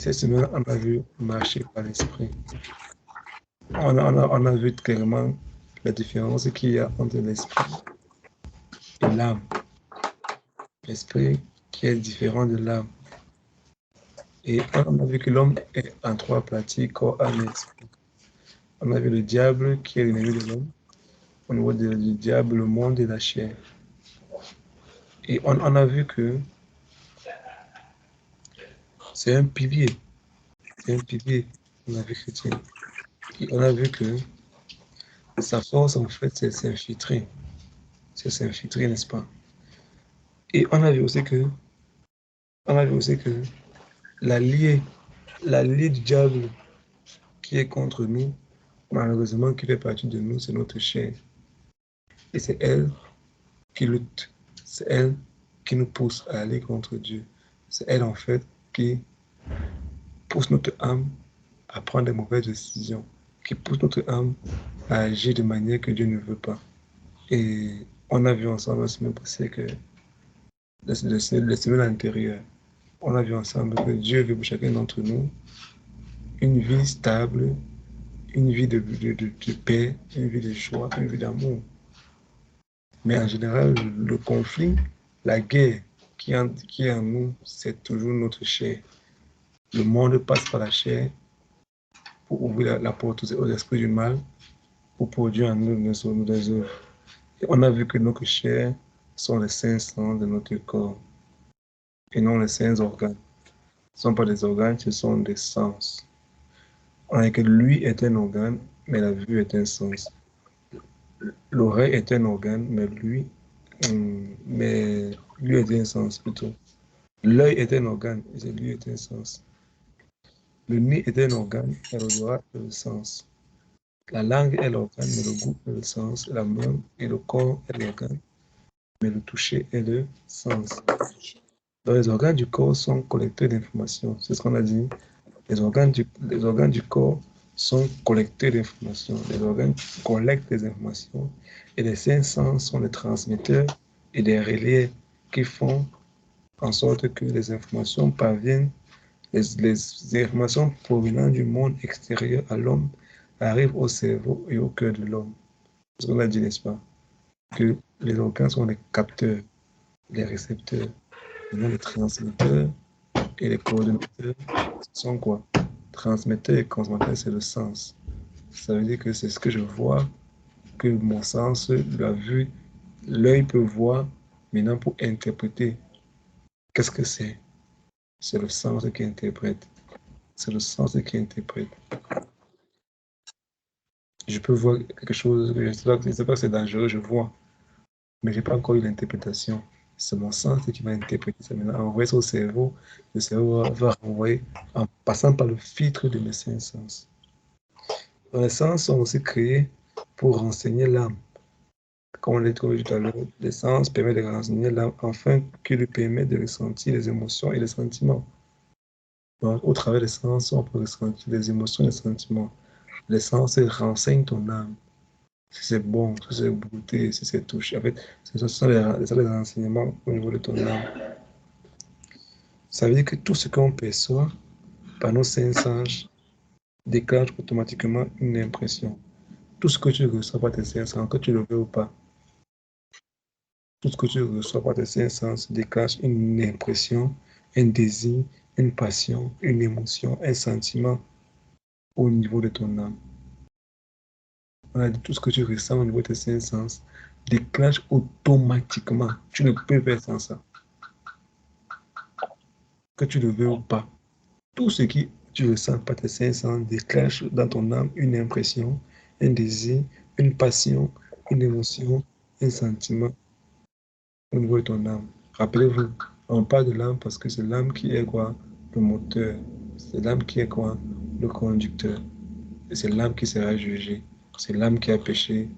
Cette semaine, on a vu marcher par l'esprit. On a vu clairement la différence qu'il y a entre l'esprit et l'âme. L'esprit qui est différent de l'âme. Et on a vu que l'homme est en trois parties, corps, âme et esprit. On a vu le diable qui est l'ennemi de l'homme. Au niveau du diable, le monde et la chair. Et on a vu que c'est un pilier. C'est un pilier dans la vie chrétienne. Et on a vu que sa force, en fait, c'est s'infiltrer. C'est s'infiltrer, n'est-ce pas? Et on a vu aussi que l'allié du diable qui est contre nous, malheureusement, qui fait partie de nous, c'est notre chair. Et c'est elle qui lutte. C'est elle qui nous pousse à aller contre Dieu. C'est elle, en fait, qui pousse notre âme à prendre des mauvaises décisions, qui pousse notre âme à agir de manière que Dieu ne veut pas. Et on a vu ensemble la semaine passée que la semaine antérieure, on a vu ensemble que Dieu veut pour chacun d'entre nous une vie stable, une vie de paix, une vie de joie, une vie d'amour. Mais en général, le conflit, la guerre qui est en nous, c'est toujours notre chair. Le monde passe par la chair pour ouvrir la porte aux esprits du mal, pour produire en nous des œuvres. Et on a vu que nos chairs sont les saints sens de notre corps et non les saints organes. Ce ne sont pas des organes, ce sont des sens. On a dit que lui est un organe, mais la vue est un sens. L'oreille est un organe, mais lui est un sens plutôt. L'œil est un organe, et lui est un sens. Le nez est un organe, et l'odorat est le sens. La langue est l'organe, mais le goût est le sens. La main et le corps est l'organe, mais le toucher est le sens. Donc, les organes du corps sont collecteurs d'informations. C'est ce qu'on a dit. Les organes du corps sont collecteurs d'informations. Les organes collectent des informations. Et les cinq sens sont des transmetteurs et des relais qui font en sorte que les informations parviennent, les informations provenant du monde extérieur à l'homme arrivent au cerveau et au cœur de l'homme. C'est ce qu'on a dit, n'est-ce pas? Que les organes sont les capteurs, les récepteurs, les transmetteurs et les coordonnateurs sont quoi? Transmetteur et consommateur, c'est le sens. Ça veut dire que c'est ce que je vois, que mon sens, la vue, l'œil peut voir, maintenant pour interpréter. Qu'est-ce que c'est? C'est le sens qui interprète. C'est le sens qui interprète. Je peux voir quelque chose, je ne sais pas que c'est dangereux, je vois, mais je n'ai pas encore eu l'interprétation. C'est mon sens qui va interpréter ça maintenant. Envoyer ça au cerveau, le cerveau va renvoyer en passant par le filtre de mes cinq sens. Les sens sont aussi créés pour renseigner l'âme. Comme on l'a dit tout à l'heure, les sens permettent de renseigner l'âme afin qu'il lui permette de ressentir les émotions et les sentiments. Donc, au travers des sens, on peut ressentir les émotions et les sentiments. Les sens renseignent ton âme. Si c'est bon, si c'est beauté, si c'est touché. En fait, ce sont les renseignements au niveau de ton âme. Ça veut dire que tout ce qu'on perçoit par nos cinq sens déclenche automatiquement une impression. Tout ce que tu reçois par tes cinq sens, que tu le veux ou pas, tout ce que tu reçois par tes cinq sens déclenche une impression, un désir, une passion, une émotion, un sentiment au niveau de ton âme. On a dit tout ce que tu ressens au niveau de tes cinq sens déclenche automatiquement. Tu ne peux faire sans ça. Que tu le veux ou pas. Tout ce que tu ressens par tes cinq sens déclenche dans ton âme une impression, un désir, une passion, une émotion, un sentiment au niveau de ton âme. Rappelez-vous, on parle de l'âme parce que c'est l'âme qui est quoi? Le moteur. C'est l'âme qui est quoi? Le conducteur. Et c'est l'âme qui sera jugée. C'est l'âme qui a péché,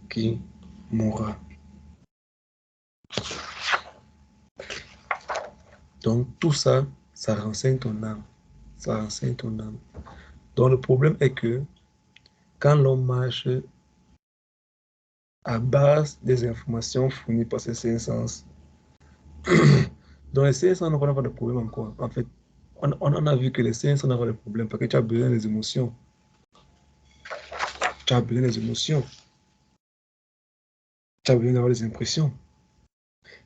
qui mourra. Donc tout ça, ça renseigne ton âme. Ça renseigne ton âme. Donc le problème est que quand l'homme marche à base des informations fournies par ses cinq sens, dans les cinq sens, on n'a pas de problème encore. En fait, On en a vu que les saints sont dans des problèmes parce que tu as besoin des émotions. Tu as besoin des émotions. Tu as besoin d'avoir des impressions.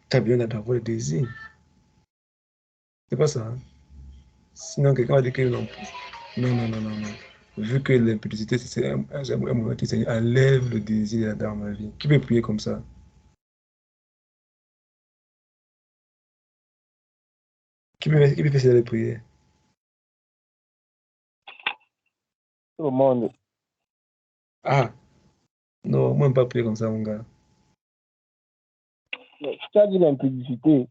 Tu as besoin d'avoir des désirs. C'est pas ça. Hein? Sinon, quelqu'un va dire que non. Non, non, non, non, non. Vu que l'impudicité, c'est un moment qui enlève le désir dans ma vie. Qui peut prier comme ça? Qui peut faire des prières? Tout le monde. Ah, non, moi, je ne peux pas prier comme ça, mon gars. Mais tu as dit l'impudicité.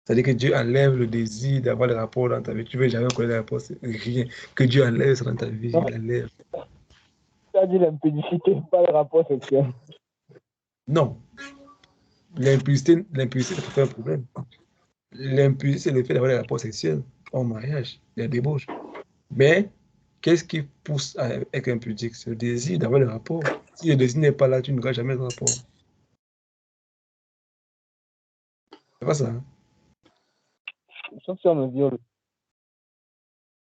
C'est-à-dire que Dieu enlève le désir d'avoir des rapports dans ta vie. Tu ne veux jamais connaître les rapports, c'est rien. Que Dieu enlève ça dans ta vie, Non, il enlève. tu as dit l'impudicité, pas le rapport sexuel. Non, l'impudicité, ça fait un problème. L'impudicité, c'est le fait d'avoir des rapports sexuels en mariage, des débauches. Mais qu'est-ce qui pousse à être impudique? C'est le désir d'avoir le rapport. Si le désir n'est pas là, tu n'auras jamais de rapport. C'est pas ça. Hein? Sauf si on me viole.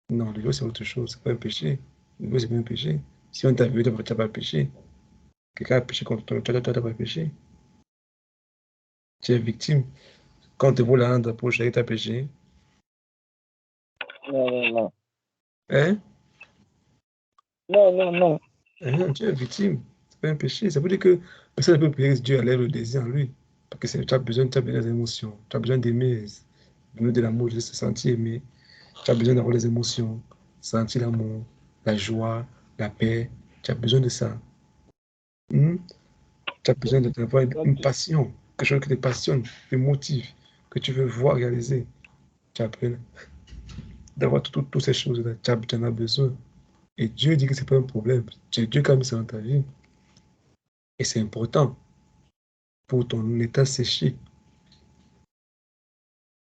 Non, le viol, c'est autre chose. C'est pas un péché. Le viol, c'est pas un péché. Si on t'a violé, tu n'as pas péché. Quelqu'un a péché contre toi, tu n'as pas péché. Tu es victime. Quand on te vole la langue de la poche, tu as péché. Non, non, non. Hein? Non, non, non. Hein? Tu es victime. C'est pas un péché. Ça veut dire que personne ne peut prier que Dieu enlève le désir en lui. Parce que tu as besoin des émotions. Tu as besoin d'aimer. De l'amour, de se sentir aimé. Tu as besoin d'avoir les émotions, sentir l'amour, la joie, la paix. Tu as besoin de ça. Hmm? Tu as besoin d'avoir une passion, quelque chose qui te passionne, te motive, que tu veux voir réaliser. Tu as besoin d'avoir toutes ces choses-là. Tu en as besoin. Et Dieu dit que ce n'est pas un problème. C'est Dieu qui a mis ça dans ta vie. Et c'est important pour ton état séché.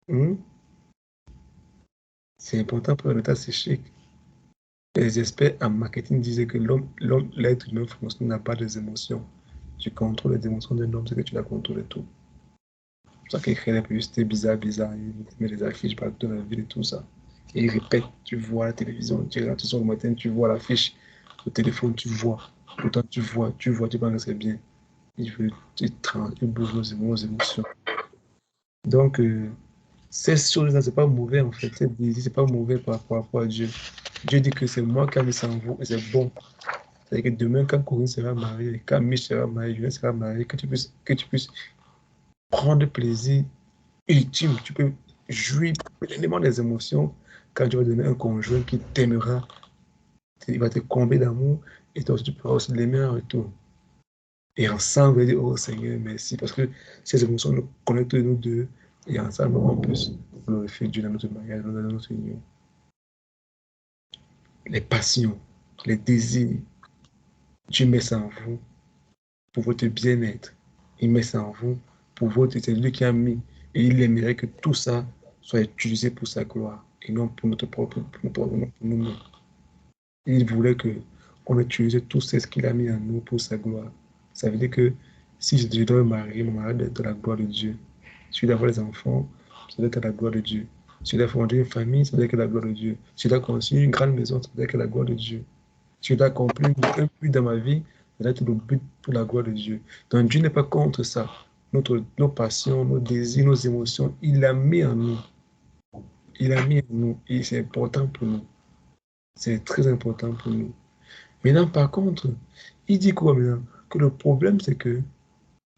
Hmm? C'est important pour ton état séché. Les experts en marketing disaient que l'être humain n'a pas des émotions. Tu contrôles les émotions d'un homme, c'est que tu la contrôles tout. C'est pour ça qu'il crée des publicités bizarres, il met des affiches partout dans la ville et tout ça. Et il répète, tu vois la télévision, tu regardes tout ça le matin, tu vois l'affiche, au téléphone, tu vois. Pourtant, tu penses que c'est bien. Il bouge nos émotions. Donc, ces choses-là, c'est pas mauvais en fait. Ces désirs, c'est pas mauvais par rapport à Dieu. Dieu dit que c'est moi qui ai mis ça en vous et c'est bon. C'est-à-dire que demain, quand Corinne sera mariée, quand Mich sera marié, Julien sera marié, que tu puisses prendre plaisir ultime. Tu peux jouir pleinement des émotions quand tu vas donner un conjoint qui t'aimera, il va te combler d'amour et toi aussi, tu pourras aussi l'aimer en retour. Et ensemble, on va dire, oh Seigneur, merci, parce que ces émotions nous connectent nous deux et ensemble, on peut glorifier Dieu dans notre mariage, dans notre union. Les passions, les désirs, Dieu met ça en vous pour votre bien-être. Il met ça en vous pour votre... C'est lui qui a mis. Et il aimerait que tout ça soit utilisé pour sa gloire et non pour notre propre... Pour nous. Il voulait que on utilise tout ce qu'il a mis en nous pour sa gloire. Ça veut dire que si je dois me marier, mon mari doit être la gloire de Dieu. Si je dois avoir des enfants, ça doit être la gloire de Dieu. Si je dois fonder une famille, ça doit être la gloire de Dieu. Si je dois construire une grande maison, ça doit être la gloire de Dieu. Si je dois accomplir un but dans ma vie, ça doit être le but pour la gloire de Dieu. Donc Dieu n'est pas contre ça. Nos passions, nos désirs, nos émotions, il l'a mis en nous. Il l'a mis en nous et c'est important pour nous. C'est très important pour nous. Maintenant, par contre, il dit quoi maintenant? Que le problème, c'est que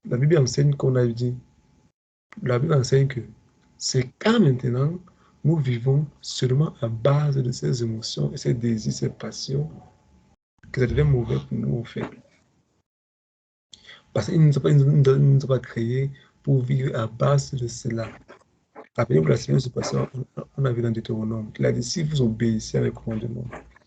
la Bible enseigne qu'on a dit. La Bible enseigne que c'est quand maintenant nous vivons seulement à base de ces émotions et ces désirs, ces passions, que ça devient mauvais pour nous, en fait. Parce qu'il ne nous a pas créés pour vivre à base de cela. Rappelez-vous que la semaine passée, on a vu dans Deutéronome qu'il a dit si vous obéissez à mes commandements,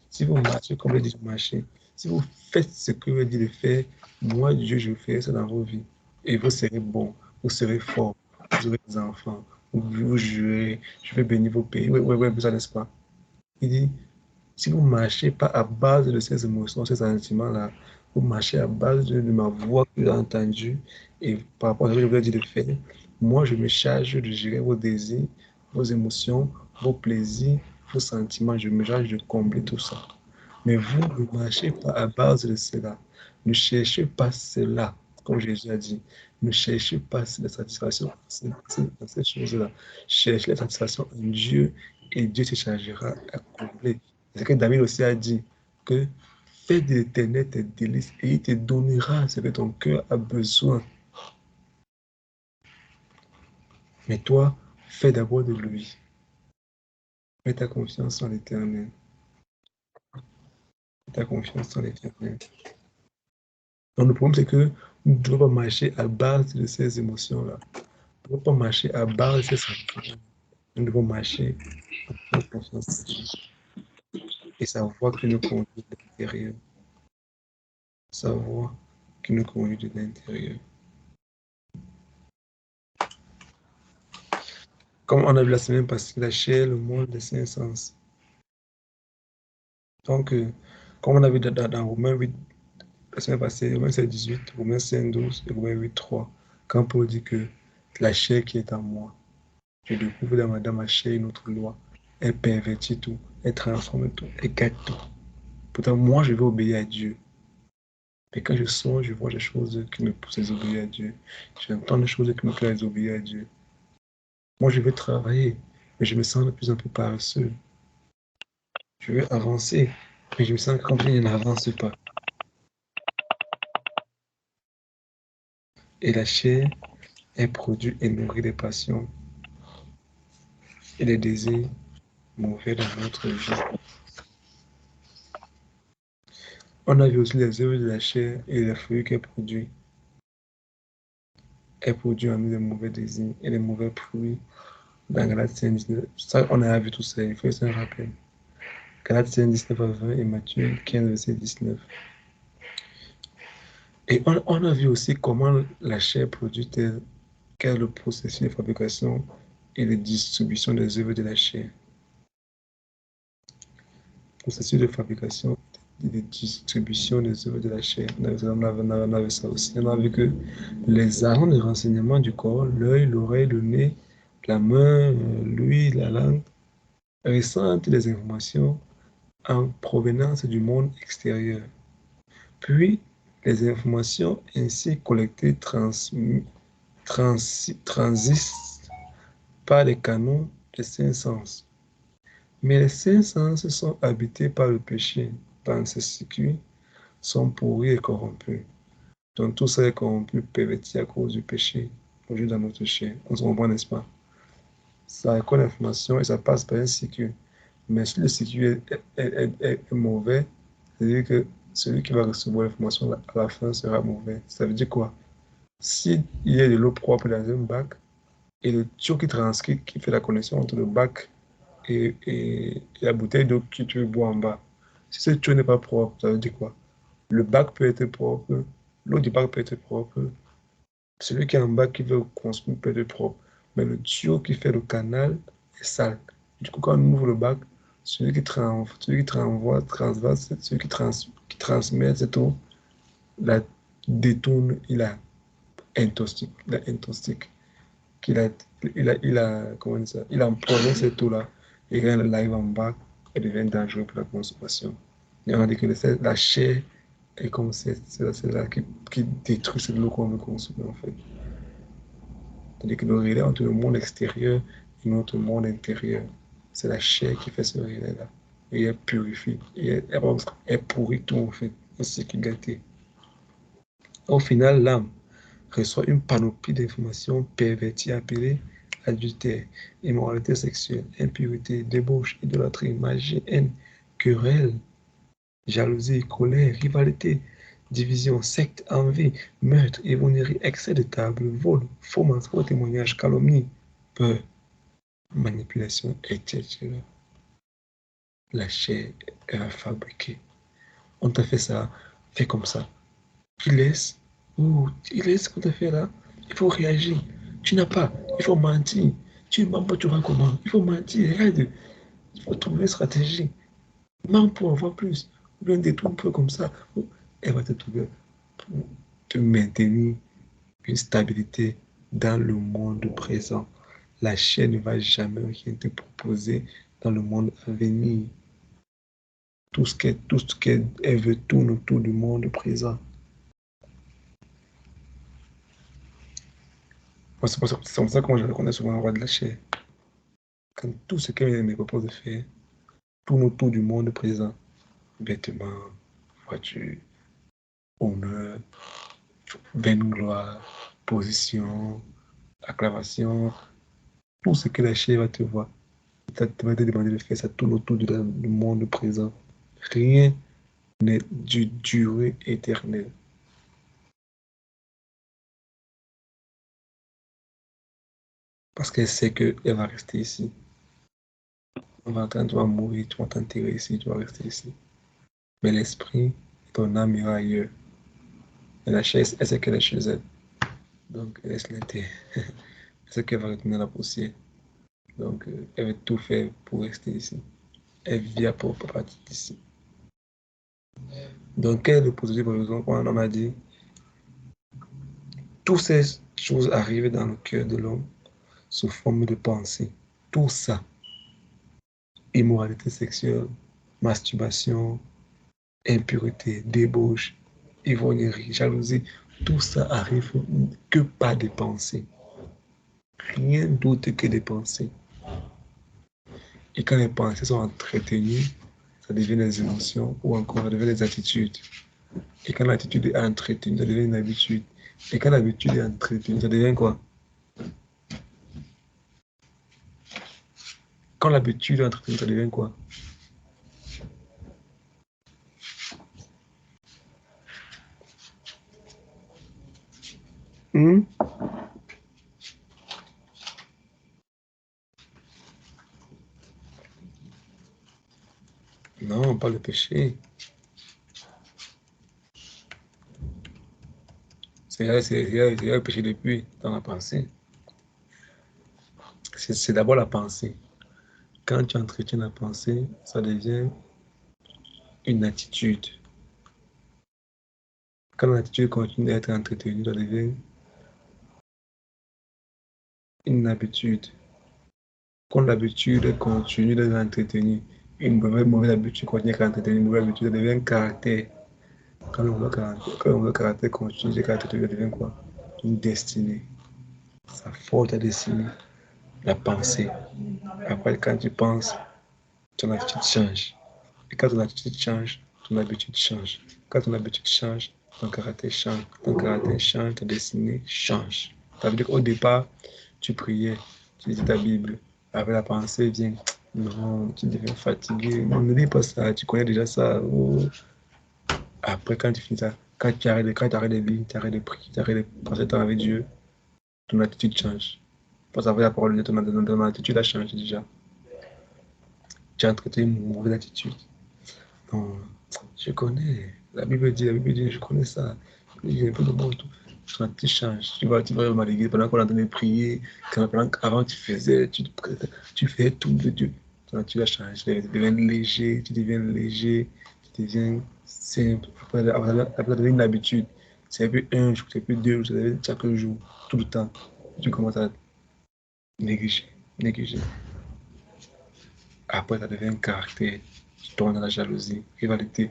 si vous marchez comme il dit de marcher, si vous faites ce que je dit de faire, moi, Dieu, je ferai ça dans vos vies. Et vous serez bons, vous serez forts, vous aurez des enfants, vous jouerez, je vais bénir vos pays. Oui, oui, oui, ça n'est-ce pas? Il dit si vous ne marchez pas à base de ces émotions, ces sentiments-là, vous marchez à base de ma voix que j'ai entendue et par rapport à ce que je vous ai dit de faire, Moi, je me charge de gérer vos désirs, vos émotions, vos plaisirs, vos sentiments. Je me charge de combler tout ça. Mais vous ne marchez pas à base de cela. Ne cherchez pas cela, comme Jésus a dit. Ne cherchez pas la satisfaction dans ces choses-là. Cherchez la satisfaction en Dieu et Dieu te chargera à combler. C'est ce que David aussi a dit, que fais de l'Éternel tes délices et il te donnera ce que ton cœur a besoin. Mais toi, fais d'abord de lui. Mets ta confiance en l'Éternel. Mets ta confiance en l'Éternel. Donc, le problème, c'est que nous ne devons pas marcher à base de ces émotions-là. Nous ne devons pas marcher à base de ces sentiments. Nous devons marcher en confiance en Dieu et savoir qu'il nous conduit de l'intérieur. Savoir qu'il nous conduit de l'intérieur. Comme on a vu la semaine passée, la chair, le monde des cinq sens. Donc, comme on a vu dans Romains 8, la semaine passée, Romains 7, 18, Romains 5, 12 et Romains 8, 3, quand Paul dit que la chair qui est en moi, je découvre dans ma chair une autre loi. Elle pervertit tout, elle transforme tout, elle gâte tout. Pourtant, moi, je vais obéir à Dieu. Mais quand je sors, je vois des choses qui me poussent à désobéir à Dieu. J'entends des choses qui me poussent à désobéir à Dieu. Moi, je veux travailler, mais je me sens de plus en plus paresseux. Je veux avancer, mais je me sens comme je n'avance pas. Et la chair, elle produit et nourrit des passions et des désirs mauvais dans notre vie. On a vu aussi les œuvres de la chair et les fruits qu'elle produit. Elle produit en nous des mauvais désirs et des mauvais fruits. Dans Galates 19, ça, on a vu tout ça, il faut se rappeler. Galates 19 à 20 et Matthieu 15, verset 19. Et on a vu aussi comment la chair produit quel est le processus de fabrication et de distribution des œuvres de la chair. Processus de fabrication et de distribution des œuvres de la chair. On a vu ça aussi. On a vu que les armes de renseignement du corps, l'œil, l'oreille, le nez, la main, l'ouïe, la langue, ressentent les informations en provenance du monde extérieur. Puis, les informations ainsi collectées transistent par les canaux des cinq sens. Mais les cinq sens sont habités par le péché. Dans ces circuits, sont pourris et corrompus. Donc tout ça est corrompu, perverti à cause du péché aujourd'hui dans notre chair. On se comprend, n'est-ce pas? Ça reçoit l'information et ça passe par un circuit. Mais si le circuit est mauvais, c'est-à-dire que celui qui va recevoir l'information à la fin sera mauvais. Ça veut dire quoi? S'il y a de l'eau propre dans un bac et le tuyau qui fait la connexion entre le bac et la bouteille d'eau que tu veux boire en bas, si ce tuyau n'est pas propre, ça veut dire quoi? Le bac peut être propre, l'eau du bac peut être propre, celui qui est en bas qui veut consommer peut être propre, mais le tuyau qui fait le canal est sale. Du coup, quand on ouvre le bac, celui qui renvoie, transvase, celui qui transmet cette eau, la détourne, il a intoxique, comment dire ça, il empoisonne cette eau-là, et quand elle arrive en bas, elle devient dangereuse pour la consommation. Et on a dit que la chair est comme c'est là qui détruit cette eau qu'on veut consommer en fait. C'est-à-dire que le relais entre le monde extérieur et notre monde intérieur, c'est la chair qui fait ce relais-là. Et elle purifie, et elle pourrit tout en fait, c'est qui gâté. Au final, l'âme reçoit une panoplie d'informations perverties appelées adultère, immoralité sexuelle, impureté, débauche, idolâtrie, magie, haine, querelle, jalousie, colère, rivalité, division, secte, envie, meurtre, évonnerie, excès de table, vol, faux mensonges, témoignage, calomnie, peur, manipulation, etc. La chair est fabriquée. On t'a fait ça, fais comme ça. Tu laisses, tu laisses ce qu'on t'a fait là. Il faut réagir. Tu n'as pas, il faut mentir. Tu ne mens pas, tu vas comment? Il faut mentir, regarde. Il faut trouver une stratégie. Mens pour avoir plus. Ou bien détourne un peu comme ça. Elle va te trouver pour te maintenir une stabilité dans le monde présent. La chair ne va jamais rien te proposer dans le monde à venir. Tout ce qu'elle veut tourne autour du monde présent. C'est pour ça qu'on est souvent roi de la chair. Quand tout ce qu'elle me propose de faire tourne autour du monde présent. Vêtements, voiture, honneur, vaine gloire, position, acclamation, tout ce que la chair va te voir. Ça va te demander de faire, ça tourne autour du monde présent. Rien n'est du durée éternelle. Parce qu'elle sait qu'elle va rester ici. Tu vas mourir, tu vas t'enterrer ici, tu vas rester ici. Mais l'esprit, ton âme ira ailleurs. Et la chair, elle sait qu'elle est chez elle. Donc, elle laisse l'été. Elle sait qu'elle va retourner à la poussière. Donc, elle veut tout faire pour rester ici. Elle vient pour partir d'ici. Donc, quelle est le positif pour raison qu'on en a dit? Toutes ces choses arrivent dans le cœur de l'homme sous forme de pensée. Tout ça, immoralité sexuelle, masturbation, impureté, débauche, ivrognerie, jalousie, tout ça arrive que par des pensées. Rien d'autre que des pensées. Et quand les pensées sont entretenues, ça devient des émotions ou encore ça devient des attitudes. Et quand l'attitude est entretenue, ça devient une habitude. Et quand l'habitude est entretenue, ça devient quoi? Quand l'habitude est entretenue, ça devient quoi? Hmm? Non, pas le péché. C'est le péché depuis dans la pensée. C'est d'abord la pensée. Quand tu entretiens la pensée, ça devient une attitude. Quand l'attitude continue d'être entretenue, ça devient une habitude. Quand l'habitude continue d'être entretenue, une mauvaise habitude continue d'être entretenue, une mauvaise habitude, ça devient un caractère. Quand le mauvais caractère continue d'être entretenu, ça devient quoi? Une destinée. Ça forge ta destinée. La pensée. Après, quand tu penses, ton attitude change. Et quand ton attitude change, ton habitude change. Quand ton habitude change, ton caractère change. Ton caractère change, ta destinée change. Ça veut dire qu'au départ, tu priais, tu lisais ta Bible. Après, la pensée vient. Non, tu deviens fatigué. Non, ne dis pas ça, tu connais déjà ça. Oh. Après, quand tu finis ça, quand tu arrêtes de lire, tu arrêtes de prier, tu arrêtes de passer temps avec Dieu, ton attitude change. Pour savoir la parole de Dieu, ton attitude a changé déjà. Tu as entretenu une mauvaise attitude. Non, je connais. La Bible dit, je connais ça. Il y a un peu de bon tout. Tu changes. Tu vas à l'église pendant qu'on est en train de prier. Avant, tu fais tout de Dieu. Tu vas changer. Tu deviens léger. Tu deviens simple. Après, ça devient une habitude. C'est plus un jour, c'est plus deux jours, ça devient chaque jour, tout le temps. Tu commences à négliger. Après, ça devient un caractère. Tu tombes dans la jalousie, rivalité.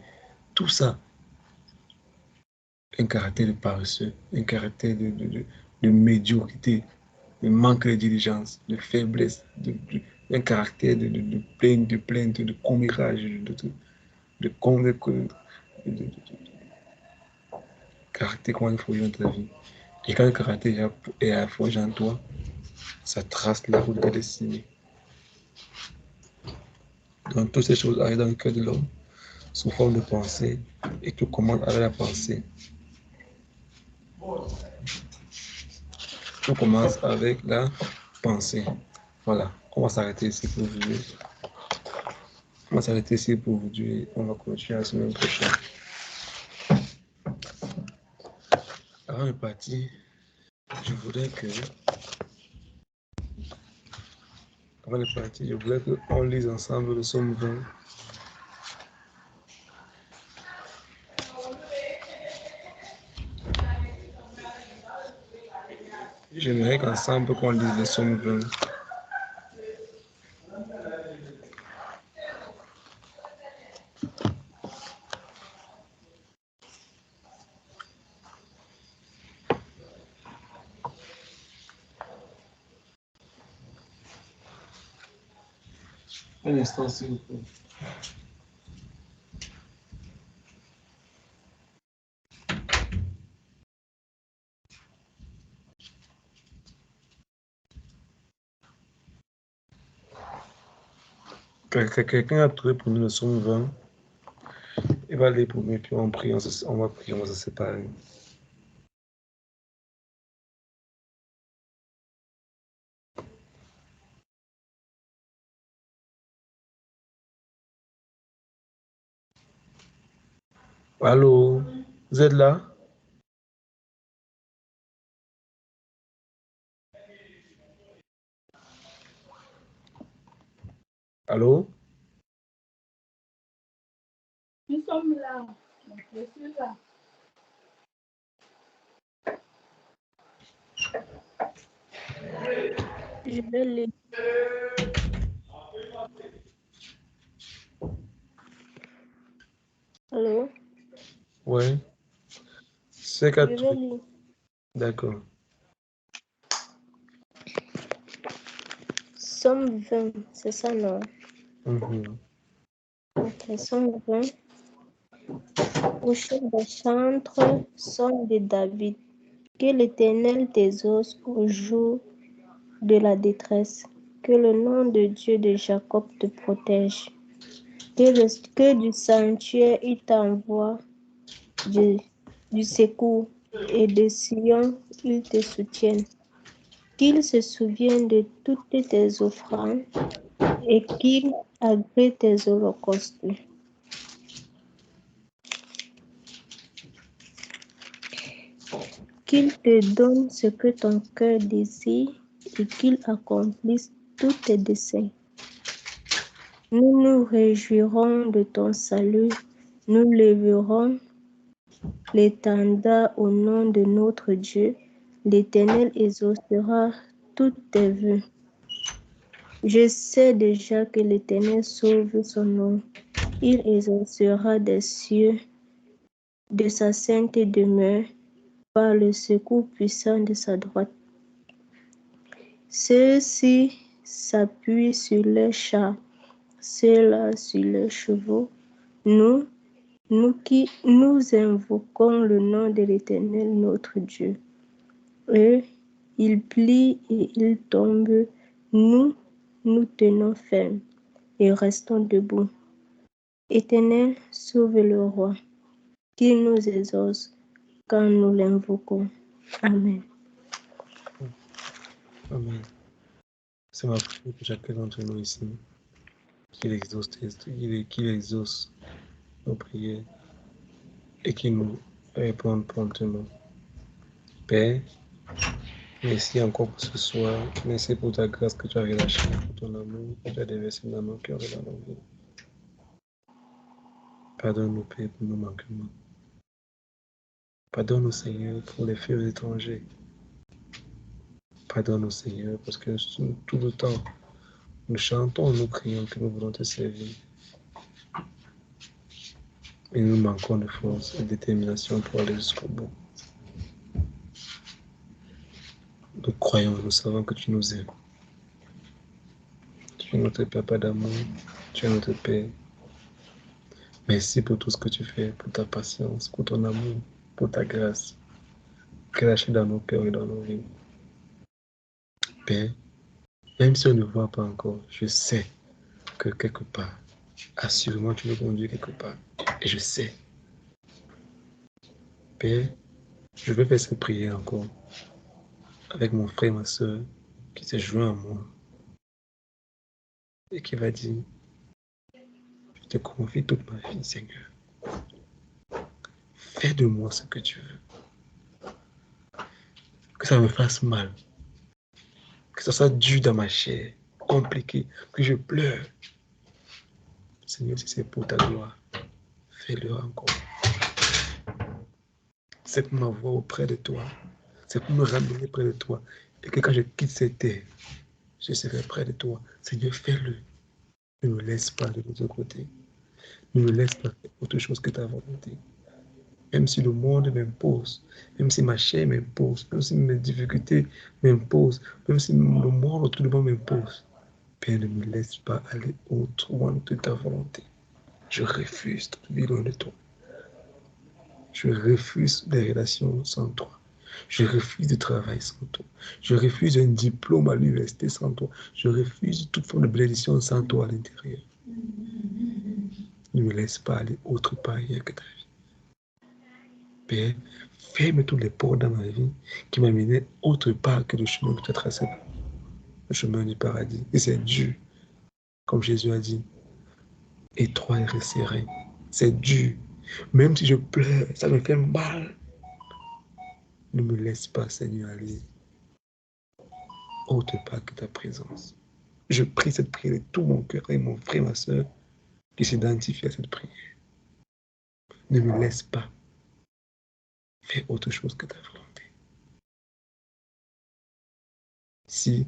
Tout ça, un caractère de paresseux, un caractère de médiocrité, de manque de diligence, de faiblesse, un caractère de plainte, de commérage, caractère comment il faut vivre dans ta vie. Et quand le caractère est forgé en toi, ça trace la route de la destinée. Donc toutes ces choses arrivent dans le cœur de l'homme sous forme de pensée et tout commence avec la pensée. Tout commence avec la pensée. Voilà, on va s'arrêter ici pour aujourd'hui. On va s'arrêter ici pour aujourd'hui. On va continuer la semaine prochaine. Avant de partir, je voudrais qu'on lise ensemble le psaume 20. J'aimerais qu'ensemble qu'on lise le psaume 20. Un instant, s'il vous plaît. Quelqu'un a trouvé pour nous le psaume 20. Il va aller pour nous, puis on prie, on va prier, on va se séparer. Allô, vous êtes là? Allô? Nous sommes là. Je suis là. Je vais lire. Allô? Ouais. C'est Je qu'à vais trouver. lire. D'accord. Somme 20, c'est ça, non? Ok, Somme 20. Au chef des chantres, Somme de David. Que l'Éternel t'exauce au jour de la détresse. Que le nom de Dieu de Jacob te protège. Que du sanctuaire il t'envoie du secours et de Sion il te soutienne. Qu'il se souvienne de toutes tes offrandes et qu'il agrée tes holocaustes. Qu'il te donne ce que ton cœur désire et qu'il accomplisse tous tes desseins. Nous nous réjouirons de ton salut, nous lèverons l'étendard au nom de notre Dieu. L'Éternel exaucera toutes tes vœux. Je sais déjà que l'Éternel sauve son nom. Il exaucera des cieux de sa sainte demeure par le secours puissant de sa droite. Ceux-ci s'appuient sur leurs chars, ceux-là sur leurs chevaux. Nous qui nous invoquons le nom de l'Éternel notre Dieu. Eux, ils plient et ils tombent. Nous tenons ferme et restons debout. Éternel, sauve le roi, qu'il nous exauce quand nous l'invoquons. Amen. Amen. C'est ma prière pour chacun d'entre nous ici. Qu'il exauce nos prières et qu'il nous réponde promptement. Père, merci encore pour ce soir. Merci pour ta grâce que tu as relâchée, pour ton amour que tu as déversé dans nos cœurs et dans nos vies. Pardonne-nous, Père, pour nos manquements. Pardonne-nous, Seigneur, pour les faits étrangers. Pardonne-nous, Seigneur, parce que tout le temps, nous chantons, nous crions que nous voulons te servir. Et nous manquons de force et de détermination pour aller jusqu'au bout. Nous croyons, nous savons que tu nous aimes. Tu es notre Papa d'amour, tu es notre Père. Merci pour tout ce que tu fais, pour ta patience, pour ton amour, pour ta grâce, relâchée dans nos cœurs et dans nos vies. Père, même si on ne voit pas encore, je sais que quelque part, assurément tu nous conduis quelque part. Et je sais. Père, je vais faire cette prière encore avec mon frère et ma soeur qui s'est joint à moi et qui va dire, je te confie toute ma vie, Seigneur. Fais de moi ce que tu veux. Que ça me fasse mal. Que ça soit dur dans ma chair, compliqué, que je pleure. Seigneur, si c'est pour ta gloire, fais-le encore. C'est pour ma voix auprès de toi. C'est pour me ramener près de toi. et que quand je quitte cette terre, je serai près de toi. Seigneur, fais-le. Ne me laisse pas de l'autre côté. Ne me laisse pas faire autre chose que ta volonté. Même si le monde m'impose, même si ma chair m'impose, même si mes difficultés m'imposent, même si le monde autour de moi m'impose, Père, ne me laisse pas aller autrement que ta volonté. Je refuse toute vie loin de toi. Je refuse des relations sans toi. Je refuse de travail sans toi. Je refuse un diplôme à l'université sans toi. Je refuse toute forme de bénédiction sans toi à l'intérieur. Ne me laisse pas aller autre part ailleurs que ta vie. Père, ferme tous les portes dans ma vie qui m'amenaient autre part que le chemin que tu as tracé, le chemin du paradis. Et c'est dur, comme Jésus a dit, étroit et resserré. C'est dur. Même si je pleure, ça me fait mal. Ne me laisse pas, Seigneur, aller autre part que ta présence. Je prie cette prière de tout mon cœur et mon frère, ma soeur, qui s'identifie à cette prière. Ne me laisse pas faire autre chose que ta volonté. Si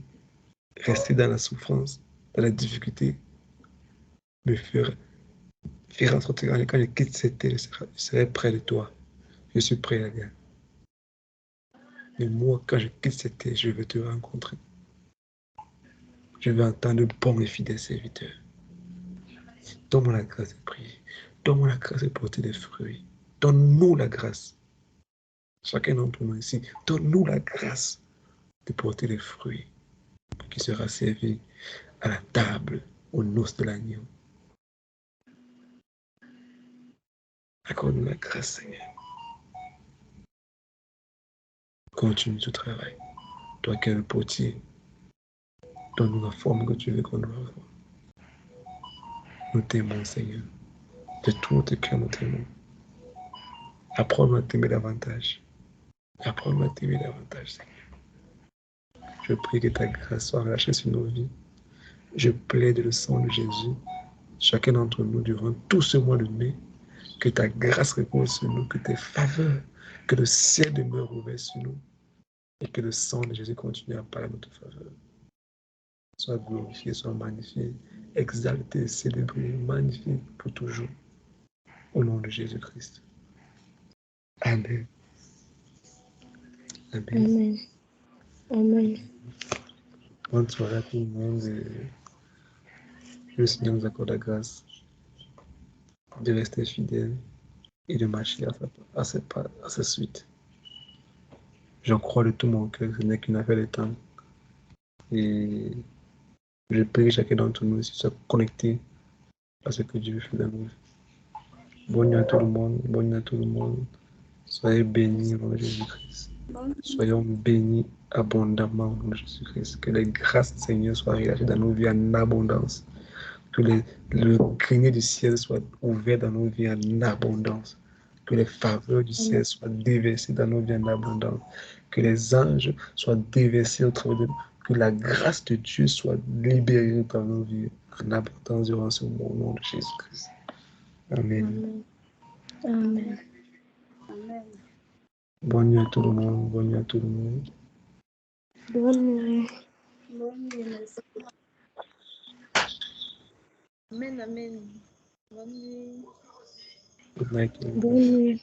rester dans la souffrance, dans la difficulté, me faire en sorte que quand je quitte cette terre, je serai près de toi. Je suis prêt à aller. Mais moi, quand je quitte cette terre, je veux te rencontrer. Je veux entendre de bons et fidèles serviteurs. Donne-moi la grâce de prier. Donne-moi la grâce de porter des fruits. Donne-nous la grâce. Chacun d'entre nous ici, donne-nous la grâce de porter des fruits qui sera servi à la table, aux noces de l'agneau. Accorde-nous la grâce, Seigneur. Continue ce travail. Toi qui es le potier, donne-nous la forme que tu veux qu'on doit avoir. Nous t'aimons, Seigneur. De tout notre cœur, nous t'aimons. Apprends-nous à t'aimer davantage. Apprends-nous à t'aimer davantage, Seigneur. Je prie que ta grâce soit relâchée sur nos vies. Je plaide le sang de Jésus, chacun d'entre nous, durant tout ce mois de mai, que ta grâce repose sur nous, que tes faveurs, que le ciel demeure ouvert sur nous, et que le sang de Jésus continue à parler à notre faveur. Sois glorifié, sois magnifié, exalté, célébré, magnifié pour toujours. Au nom de Jésus-Christ. Amen. Amen. Amen. Amen. Bonne soirée à tout le monde et que le Seigneur nous accorde la grâce de rester fidèle et de marcher à sa suite. J'en crois de tout mon cœur, ce n'est qu'une affaire de temps. Et je prie que chacun d'entre nous soit connecté à ce que Dieu fait dans nous. Bonne nuit à tout le monde, bonne nuit à tout le monde. Soyez bénis au nom de Jésus-Christ. Soyons bénis abondamment au nom de Jésus-Christ. Que les grâces du Seigneur soient relâchées dans nos vies en abondance. Que le grenier du ciel soit ouvert dans nos vies en abondance. Que les faveurs du ciel soient déversées dans nos vies en abondance. Que les anges soient déversés au travers de nous. Que la grâce de Dieu soit libérée dans nos vies en abondance durant ce moment au nom de Jésus-Christ. Amen. Amen. Amen. Bonne nuit à tout le monde. Bonne nuit à tout le monde. Bonne nuit. Bonne nuit, merci. Amen, amen. Bonne nuit. Good night. Bonne nuit.